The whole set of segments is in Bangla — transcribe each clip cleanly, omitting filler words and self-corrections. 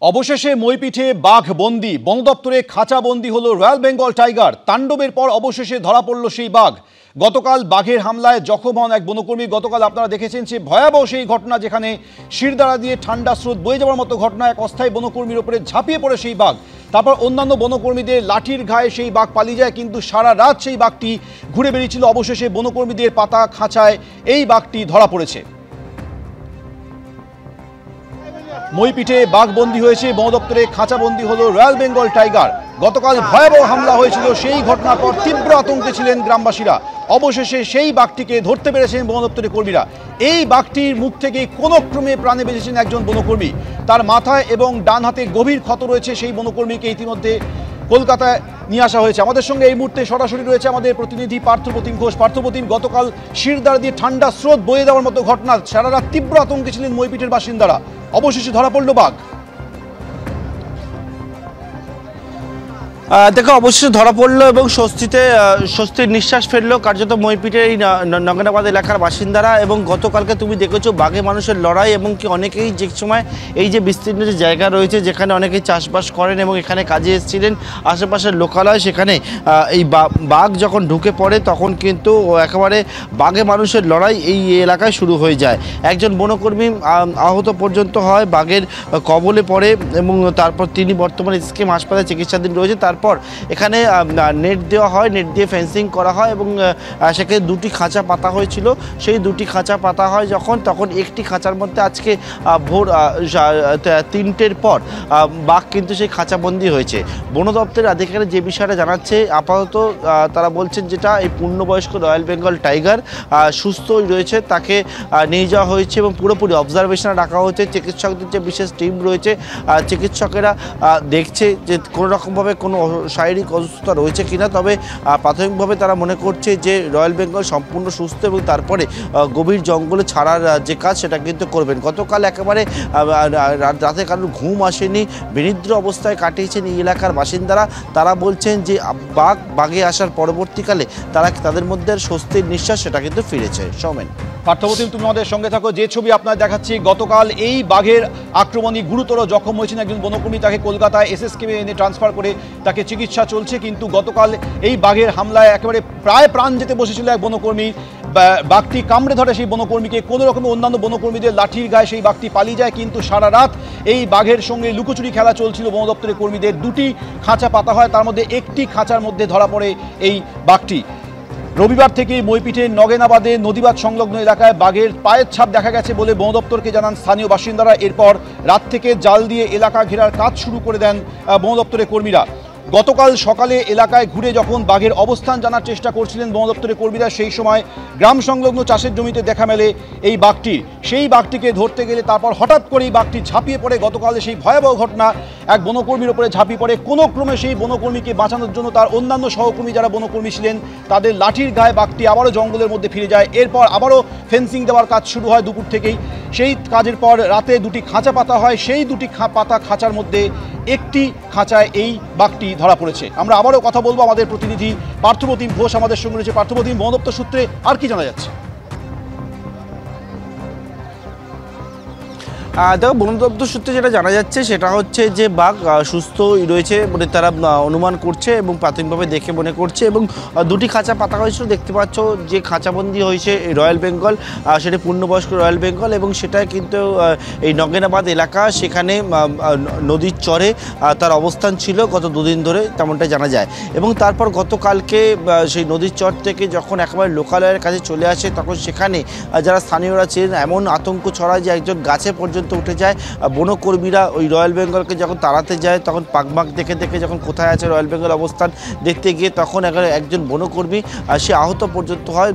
অবশেষে মইপিঠে বাঘ বন্দি, বন দপ্তরে খাঁচা বন্দি হলো রয়্যাল বেঙ্গল টাইগার। তাণ্ডবের পর অবশেষে ধরা পড়ল সেই বাঘ। গতকাল বাঘের হামলায় জখম হন এক বনকর্মী। গতকাল আপনারা দেখেছেন সে ভয়াবহ সেই ঘটনা, যেখানে শিরদাঁড়া দিয়ে ঠান্ডা স্রোত বয়ে যাওয়ার মতো ঘটনা। এক অস্থায়ী বনকর্মীর উপরে ঝাঁপিয়ে পড়ে সেই বাঘ। তারপর অন্যান্য বনকর্মীদের লাঠির ঘায়ে সেই বাঘ পালিয়ে যায়, কিন্তু সারা রাত সেই বাঘটি ঘুরে বেরিয়েছিল। অবশেষে বনকর্মীদের পাতা খাঁচায় এই বাঘটি ধরা পড়েছে। মইপিঠে বাঘবন্দি হয়েছে, বন দপ্তরে খাঁচাবন্দি হলো রয়্যাল বেঙ্গল টাইগার। গতকাল ভয়াবহ হামলা হয়েছিল, সেই ঘটনার পর তীব্র আতঙ্কে ছিলেন গ্রামবাসীরা। অবশেষে সেই বাঘটিকে ধরতে পেরেছেন বন দপ্তরের কর্মীরা। এই বাঘটির মুখ থেকে কোনো ক্রমে প্রাণে বেঁচেছেন একজন বনকর্মী। তার মাথায় এবং ডান হাতে গভীর ক্ষত রয়েছে। সেই বনকর্মীকে ইতিমধ্যে কলকাতায় নিয়ে আসা হয়েছে। আমাদের সঙ্গে এই মুহূর্তে সরাসরি রয়েছে আমাদের প্রতিনিধি পার্থপ্রতিম ঘোষ। পার্থপ্রতিম, গতকাল শিরদাঁড়া দিয়ে ঠান্ডা স্রোত বয়ে দেওয়ার মতো ঘটনা, সারা রাত তীব্র আতঙ্কে ছিলেন মইপিঠের বাসিন্দারা। অবশেষে ধরা পড়ল বাঘ। দেখো, অবশ্যই ধরা পড়লো এবং স্বস্তির নিঃশ্বাস ফেললো কার্যত মইপিঠের এই নগেনাবাদ এলাকার বাসিন্দারা। এবং গতকালকে তুমি দেখেছো বাঘে মানুষের লড়াই, এবং কি অনেকেই যে সময় এই যে বিস্তীর্ণ যে জায়গা রয়েছে যেখানে অনেকেই চাষবাস করেন এবং এখানে কাজে এসেছিলেন আশেপাশের লোকালয়, সেখানে এই বাঘ যখন ঢুকে পড়ে তখন কিন্তু একেবারে বাঘে মানুষের লড়াই এই এলাকায় শুরু হয়ে যায়। একজন বনকর্মী আহত পর্যন্ত হয়, বাঘের কবলে পড়ে এবং তারপর তিনি বর্তমানে স্কিম হাসপাতালে চিকিৎসাধীন রয়েছে। তারপর এখানে নেট দেওয়া হয়, নেট দিয়ে ফেন্সিং করা হয় এবং সেখানে দুটি খাঁচা পাতা হয়েছিল। সেই দুটি খাঁচা পাতা হয় তখন একটি খাঁচার মধ্যে আজকে ভোর 3টের পর বাঘ কিন্তু সেই খাঁচাবন্দি হয়েছে। বন দপ্তরের আধিকারিক যে বিষয়টা জানাচ্ছে, আপাতত তারা বলছেন যেটা এই পূর্ণবয়স্ক রয়্যাল বেঙ্গল টাইগার সুস্থই রয়েছে, তাকে নিয়ে যাওয়া হয়েছে এবং পুরোপুরি অবজারভেশনে রাখা হয়েছে। চিকিৎসকদের যে বিশেষ টিম রয়েছে, চিকিৎসকেরা দেখছে যে কোনো রকমভাবে কোনো শারীরিক অসুস্থতা রয়েছে কিনা। তবে প্রাথমিকভাবে তারা মনে করছে যে রয়্যাল বেঙ্গল সম্পূর্ণ সুস্থ এবং তারপরে গভীর জঙ্গলে ছাড়ার যে কাজ সেটা কিন্তু করবেন। গতকাল একেবারে রাতে কারোর ঘুম আসেনি, বিনিদ্র অবস্থায় কাটিয়েছেন এই এলাকার বাসিন্দারা। তারা বলছেন যে বাঘে আসার পরবর্তীকালে তাদের মধ্যে স্বস্তির নিঃশ্বাস সেটা কিন্তু ফিরেছে। সৌমেন, পার্থপ্রতিম, তুমি আমাদের সঙ্গে থাকো। যে ছবি আপনার দেখাচ্ছি, গতকাল এই বাঘের আক্রমণে গুরুতর জখম হয়েছেন একজন বনকর্মী। তাকে কলকাতায় এসএসকেএমে এনে ট্রান্সফার করে তাকে চিকিৎসা চলছে। কিন্তু গতকাল এই বাঘের হামলায় একেবারে প্রায় প্রাণ যেতে বসেছিল এক বনকর্মী। বাঘটি কামড়ে ধরে সেই বনকর্মীকে, কোনো রকমে অন্যান্য বনকর্মীদের লাঠির গায়ে সেই বাঘটি পালিয়ে যায়। কিন্তু সারা রাত এই বাঘের সঙ্গে লুকোচুরি খেলা চলছিল বন দপ্তরের কর্মীদের। দুটি খাঁচা পাতা হয়, তার মধ্যে একটি খাঁচার মধ্যে ধরা পড়ে এই বাঘটি। রবিবার থেকে মইপিঠের নগেনাবাদে নদীবাদ সংলগ্ন এলাকায় বাঘের পায়ের ছাপ দেখা গেছে বলে বন দপ্তরকে জানান স্থানীয় বাসিন্দারা। এরপর রাত থেকে জাল দিয়ে এলাকা ঘেরার কাজ শুরু করে দেন বন দপ্তরের কর্মীরা। গতকাল সকালে এলাকায় ঘুরে যখন বাঘের অবস্থান জানার চেষ্টা করছিলেন বন দপ্তরের কর্মীরা, সেই সময় গ্রাম সংলগ্ন চাষের জমিতে দেখা মেলে এই বাঘটি। সেই বাঘটিকে ধরতে গেলে তারপর হঠাৎ করে এই বাঘটি ঝাঁপিয়ে পড়ে। গতকাল সেই ভয়াবহ ঘটনা, এক বনকর্মীর উপরে ঝাঁপিয়ে পড়ে। কোনো ক্রমে সেই বনকর্মীকে বাঁচানোর জন্য তার অন্যান্য সহকর্মী যারা বনকর্মী ছিলেন তাদের লাঠির গায়ে বাঘটি আবারও জঙ্গলের মধ্যে ফিরে যায়। এরপর আবারও ফেন্সিং দেওয়ার কাজ শুরু হয় দুপুর থেকেই। সেই কাজের পর রাতে দুটি খাঁচা পাতা হয়, সেই দুটি পাতা খাঁচার মধ্যে একটি খাঁচায় এই বাঘটি ধরা পড়েছে। আমরা আবারও কথা বলবো, আমাদের প্রতিনিধি পার্থপ্রতিম ঘোষ আমাদের সঙ্গে রয়েছে। পার্থপ্রতিম, বন দপ্তর সূত্রে আর কি জানা যাচ্ছে? দেখো, বন দপ্তর সূত্রে যেটা জানা যাচ্ছে সেটা হচ্ছে যে বাঘ সুস্থই রয়েছে বলে তারা অনুমান করছে এবং প্রাথমিকভাবে দেখে মনে করছে। এবং দুটি খাঁচা পাতা হয়েছিল, দেখতে পাচ্ছ যে খাঁচাবন্দি হয়েছে রয়্যাল বেঙ্গল, সেটা পূর্ণবয়স্ক রয়্যাল বেঙ্গল এবং সেটা কিন্তু এই নগেনাবাদ এলাকা, সেখানে নদীর চরে তার অবস্থান ছিল গত দুদিন ধরে, তেমনটাই জানা যায়। এবং তারপর গতকালকে সেই নদীর চর থেকে যখন একেবারে লোকালয়ের কাছে চলে আসে, তখন সেখানে যারা স্থানীয়রা ছিলেন এমন আতঙ্ক ছড়ায় যে একজন গাছে পর্যন্ত উঠে যায়। বনকর্মীরা ওই রয়্যাল বেঙ্গলকে যখন তাড়াতে যায়, তখন পাকবাঘ দেখে দেখে যখন কোথায় আছে রয়্যাল বেঙ্গল অবস্থান দেখতে গিয়ে তখন একজন বনকর্মী সে আহত পর্যন্ত হয়,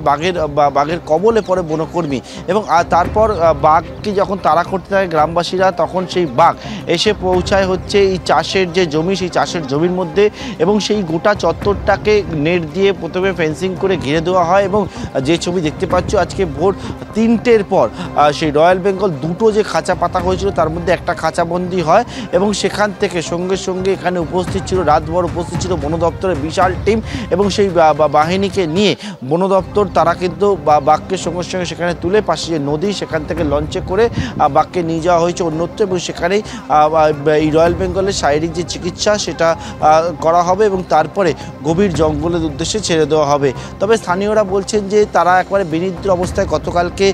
বাঘের কবলে পড়ে বনকর্মী। এবং তারপর বাঘকে যখন তাড়া করতে থাকে গ্রামবাসীরা, তখন সেই বাঘ এসে পৌঁছায় হচ্ছে এই চাষের যে জমি, সেই চাষের জমির মধ্যে। এবং সেই গোটা চত্বরটাকে নেট দিয়ে প্রথমে ফেন্সিং করে ঘিরে দেওয়া হয়। এবং যে ছবি দেখতে পাচ্ছ, আজকে ভোর 3টের পর সেই রয়্যাল বেঙ্গল দুটো যে খাঁচা পাতা হয়েছিল, তার মধ্যে একটা খাঁচাবন্দি হয় এবং সেখান থেকে সঙ্গে সঙ্গে এখানে উপস্থিত ছিল, রাতভর উপস্থিত ছিল বন দপ্তরের বিশাল টিম এবং সেই বাহিনীকে নিয়ে বন দপ্তর তারা কিন্তু বাঘকে সঙ্গে সঙ্গে সেখানে তুলে পাশে যে নদী সেখান থেকে লঞ্চে করে বাঘকে নিয়ে যাওয়া হয়েছে অন্যত্র এবং সেখানেই এই রয়্যাল বেঙ্গলের শারীরিক যে চিকিৎসা সেটা করা হবে এবং তারপরে গভীর জঙ্গলের উদ্দেশ্যে ছেড়ে দেওয়া হবে। তবে স্থানীয়রা বলছেন যে তারা একবারে বিনিদ্র অবস্থায় গতকালকে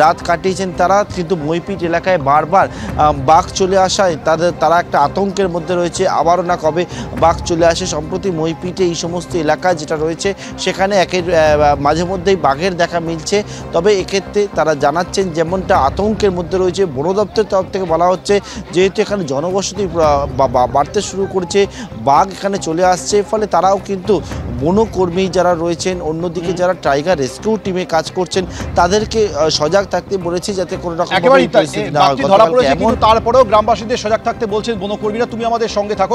রাত কাটিয়েছেন তারা, কিন্তু মইপিট এলাকায় বারবার বাঘ চলে আসায় তারা একটা আতঙ্কের মধ্যে রয়েছে, আবারও না কবে বাঘ চলে আসে। সম্প্রতি মইপিটে এই সমস্ত এলাকা যেটা রয়েছে সেখানে মাঝে মধ্যেই বাঘের দেখা মিলছে। তবে এক্ষেত্রে তারা জানাচ্ছেন যেমনটা আতঙ্কের মধ্যে রয়েছে, বন দপ্তরের তরফ থেকে বলা হচ্ছে যেহেতু এখানে জনবসতি বাড়তে শুরু করেছে, বাঘ এখানে চলে আসছে, ফলে তারাও কিন্তু বনকর্মী যারা রয়েছেন, অন্যদিকে যারা টাইগার রেস্কিউ টিমে কাজ করছেন তাদেরকে সজাগ থাকতে বলেছে যাতে কোনো রকম একেবারেই ধরা পড়েছে, কিন্তু তারপরেও গ্রামবাসীদের সজাগ থাকতে বলছেন বনকর্মীরা। তুমি আমাদের সঙ্গে থাকো।